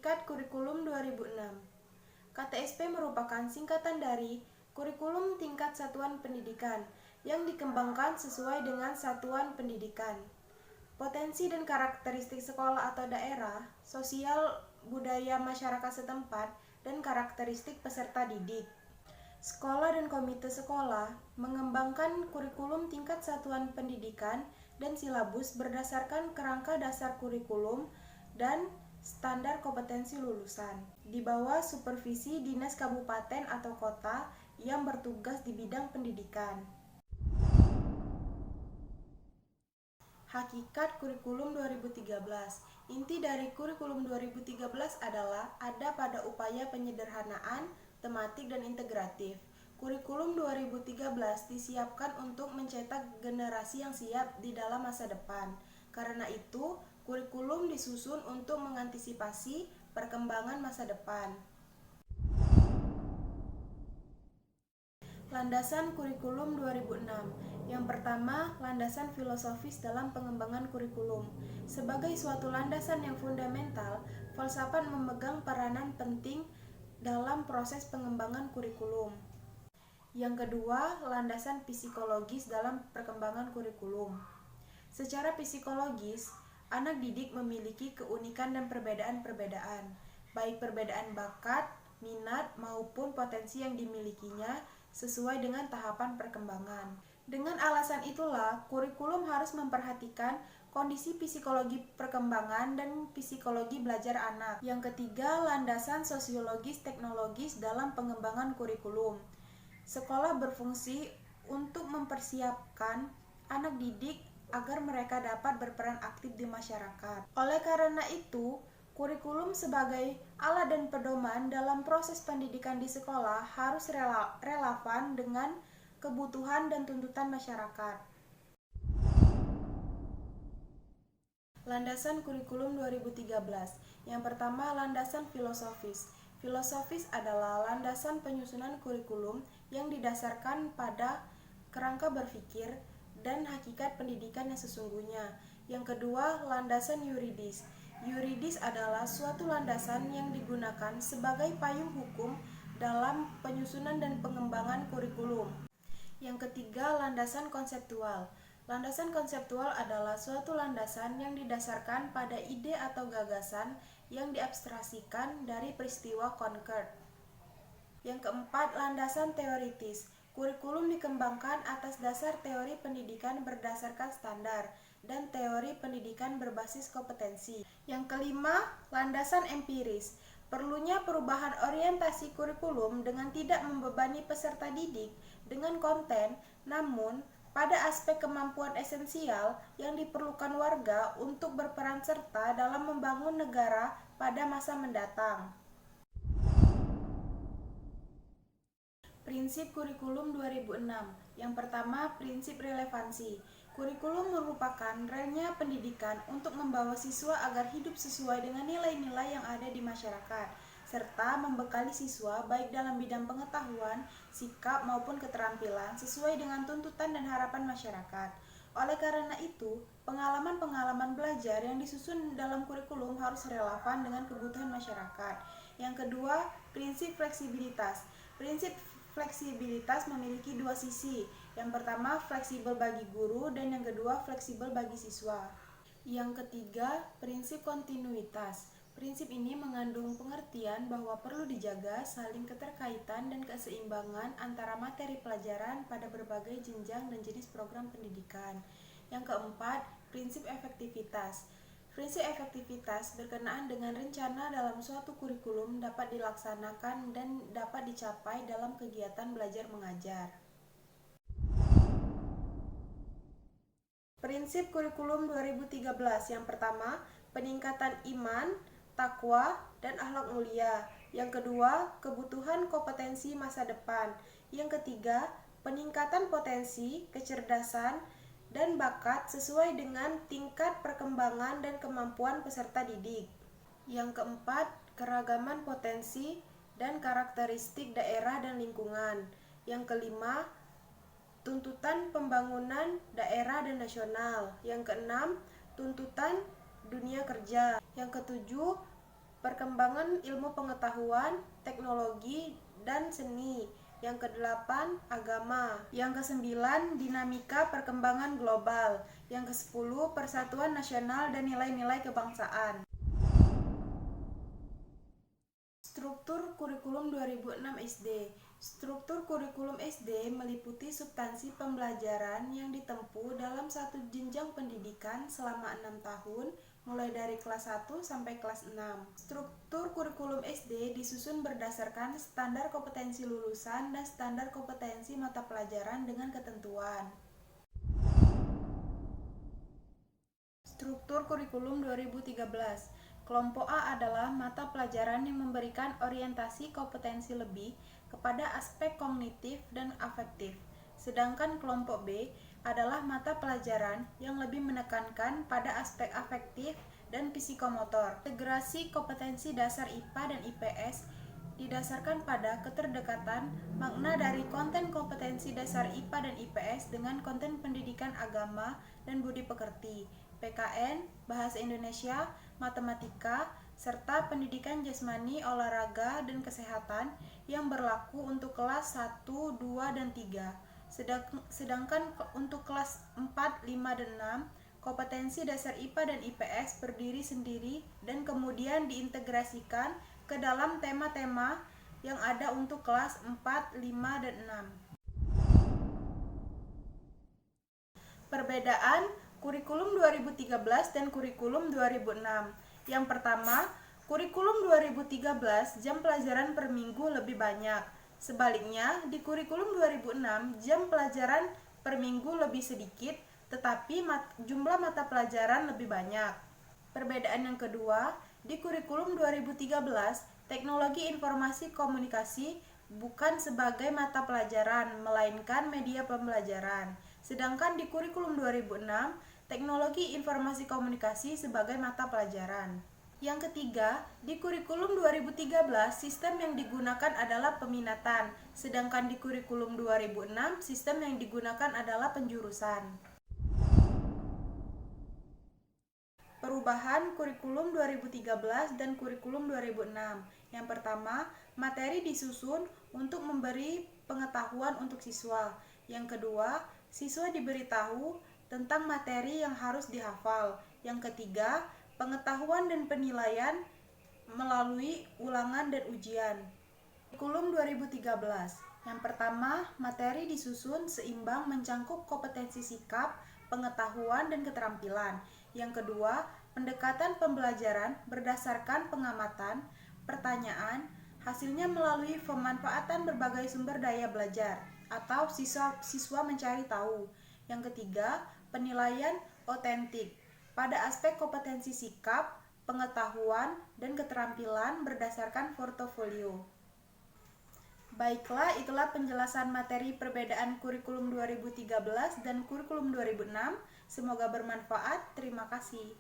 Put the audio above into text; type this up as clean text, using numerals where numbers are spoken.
Hakikat Kurikulum 2006. KTSP merupakan singkatan dari Kurikulum Tingkat Satuan Pendidikan yang dikembangkan sesuai dengan satuan pendidikan. Potensi dan karakteristik sekolah atau daerah, sosial budaya masyarakat setempat, dan karakteristik peserta didik. Sekolah dan komite sekolah mengembangkan kurikulum tingkat satuan pendidikan dan silabus berdasarkan kerangka dasar kurikulum dan standar kompetensi lulusan, di bawah supervisi dinas kabupaten atau kota yang bertugas di bidang pendidikan. Hakikat Kurikulum 2013. Inti dari Kurikulum 2013 adalah ada pada upaya penyederhanaan, tematik, dan integratif. Kurikulum 2013 disiapkan untuk mencetak generasi yang siap di dalam masa depan. Karena itu, kurikulum disusun untuk mengantisipasi perkembangan masa depan. Landasan Kurikulum 2006. Yang pertama, landasan filosofis dalam pengembangan kurikulum. Sebagai suatu landasan yang fundamental, falsafat memegang peranan penting dalam proses pengembangan kurikulum. Yang kedua, landasan psikologis dalam perkembangan kurikulum. Secara psikologis, anak didik memiliki keunikan dan perbedaan-perbedaan, baik perbedaan bakat, minat, maupun potensi yang dimilikinya sesuai dengan tahapan perkembangan. Dengan alasan itulah, kurikulum harus memperhatikan kondisi psikologi perkembangan dan psikologi belajar anak. Yang ketiga, landasan sosiologis teknologis dalam pengembangan kurikulum. Sekolah berfungsi untuk mempersiapkan anak didik agar mereka dapat berperan aktif di masyarakat. Oleh karena itu, kurikulum sebagai alat dan pedoman dalam proses pendidikan di sekolah harus relevan dengan kebutuhan dan tuntutan masyarakat. Landasan Kurikulum 2013. Yang pertama, landasan filosofis. Filosofis adalah landasan penyusunan kurikulum yang didasarkan pada kerangka berpikir dan hakikat pendidikan yang sesungguhnya. Yang kedua, landasan yuridis. Yuridis adalah suatu landasan yang digunakan sebagai payung hukum dalam penyusunan dan pengembangan kurikulum. Yang ketiga, landasan konseptual. Landasan konseptual adalah suatu landasan yang didasarkan pada ide atau gagasan yang diabstraksikan dari peristiwa konkret. Yang keempat, landasan teoritis. Kurikulum dikembangkan atas dasar teori pendidikan berdasarkan standar dan teori pendidikan berbasis kompetensi. Yang kelima, landasan empiris. Perlunya perubahan orientasi kurikulum dengan tidak membebani peserta didik dengan konten, namun pada aspek kemampuan esensial yang diperlukan warga untuk berperan serta dalam membangun negara pada masa mendatang. Prinsip Kurikulum 2006. Yang pertama, prinsip relevansi. Kurikulum merupakan relnya pendidikan untuk membawa siswa agar hidup sesuai dengan nilai-nilai yang ada di masyarakat, serta membekali siswa baik dalam bidang pengetahuan, sikap maupun keterampilan sesuai dengan tuntutan dan harapan masyarakat. Oleh karena itu, pengalaman-pengalaman belajar yang disusun dalam kurikulum harus relevan dengan kebutuhan masyarakat. Yang kedua, prinsip fleksibilitas. Prinsip fleksibilitas memiliki dua sisi. Yang pertama, fleksibel bagi guru, dan yang kedua, fleksibel bagi siswa. Yang ketiga, prinsip kontinuitas. Prinsip ini mengandung pengertian bahwa perlu dijaga saling keterkaitan dan keseimbangan antara materi pelajaran pada berbagai jenjang dan jenis program pendidikan. Yang keempat, prinsip efektivitas. Prinsip efektivitas berkenaan dengan rencana dalam suatu kurikulum dapat dilaksanakan dan dapat dicapai dalam kegiatan belajar mengajar. Prinsip Kurikulum 2013. Yang pertama, peningkatan iman, takwa, dan akhlak mulia. Yang kedua, kebutuhan kompetensi masa depan. Yang ketiga, peningkatan potensi, kecerdasan, dan bakat sesuai dengan tingkat perkembangan dan kemampuan peserta didik. Yang keempat, keragaman potensi dan karakteristik daerah dan lingkungan. Yang kelima, tuntutan pembangunan daerah dan nasional. Yang keenam, tuntutan dunia kerja. Yang ketujuh, perkembangan ilmu pengetahuan, teknologi, dan seni. Yang ke-8, agama. Yang ke-9, dinamika perkembangan global. Yang ke-10, persatuan nasional dan nilai-nilai kebangsaan. Struktur kurikulum 2006 SD. Struktur kurikulum SD meliputi substansi pembelajaran yang ditempuh dalam satu jenjang pendidikan selama 6 tahun, mulai dari kelas 1 sampai kelas 6. Struktur kurikulum SD disusun berdasarkan standar kompetensi lulusan dan standar kompetensi mata pelajaran dengan ketentuan. Struktur kurikulum 2013. Kelompok A adalah mata pelajaran yang memberikan orientasi kompetensi lebih kepada aspek kognitif dan afektif. Sedangkan kelompok B adalah mata pelajaran yang lebih menekankan pada aspek afektif dan psikomotor. Integrasi kompetensi dasar IPA dan IPS didasarkan pada keterdekatan makna dari konten kompetensi dasar IPA dan IPS dengan konten pendidikan agama dan budi pekerti, PKN, Bahasa Indonesia, Matematika, serta pendidikan jasmani, olahraga, dan kesehatan yang berlaku untuk kelas 1, 2, dan 3. Sedangkan untuk kelas 4, 5, dan 6, kompetensi dasar IPA dan IPS berdiri sendiri dan kemudian diintegrasikan ke dalam tema-tema yang ada untuk kelas 4, 5, dan 6. Perbedaan kurikulum 2013 dan kurikulum 2006. Yang pertama, kurikulum 2013 jam pelajaran per minggu lebih banyak. Sebaliknya, di kurikulum 2006 jam pelajaran per minggu lebih sedikit, tetapi jumlah mata pelajaran lebih banyak. Perbedaan yang kedua, di kurikulum 2013, teknologi informasi komunikasi bukan sebagai mata pelajaran, melainkan media pembelajaran. Sedangkan di kurikulum 2006, teknologi informasi komunikasi sebagai mata pelajaran. Yang ketiga, di kurikulum 2013, sistem yang digunakan adalah peminatan, sedangkan di kurikulum 2006, sistem yang digunakan adalah penjurusan. Perubahan kurikulum 2013 dan kurikulum 2006. Yang pertama, materi disusun untuk memberi pengetahuan untuk siswa. Yang kedua, siswa diberitahu tentang materi yang harus dihafal. Yang ketiga, pengetahuan dan penilaian melalui ulangan dan ujian. Kurikulum 2013. Yang pertama, materi disusun seimbang mencangkup kompetensi sikap, pengetahuan, dan keterampilan. Yang kedua, pendekatan pembelajaran berdasarkan pengamatan, pertanyaan, hasilnya melalui pemanfaatan berbagai sumber daya belajar, atau siswa mencari tahu. Yang ketiga, penilaian otentik pada aspek kompetensi sikap, pengetahuan, dan keterampilan berdasarkan portofolio. Baiklah, itulah penjelasan materi perbedaan kurikulum 2013 dan kurikulum 2006. Semoga bermanfaat. Terima kasih.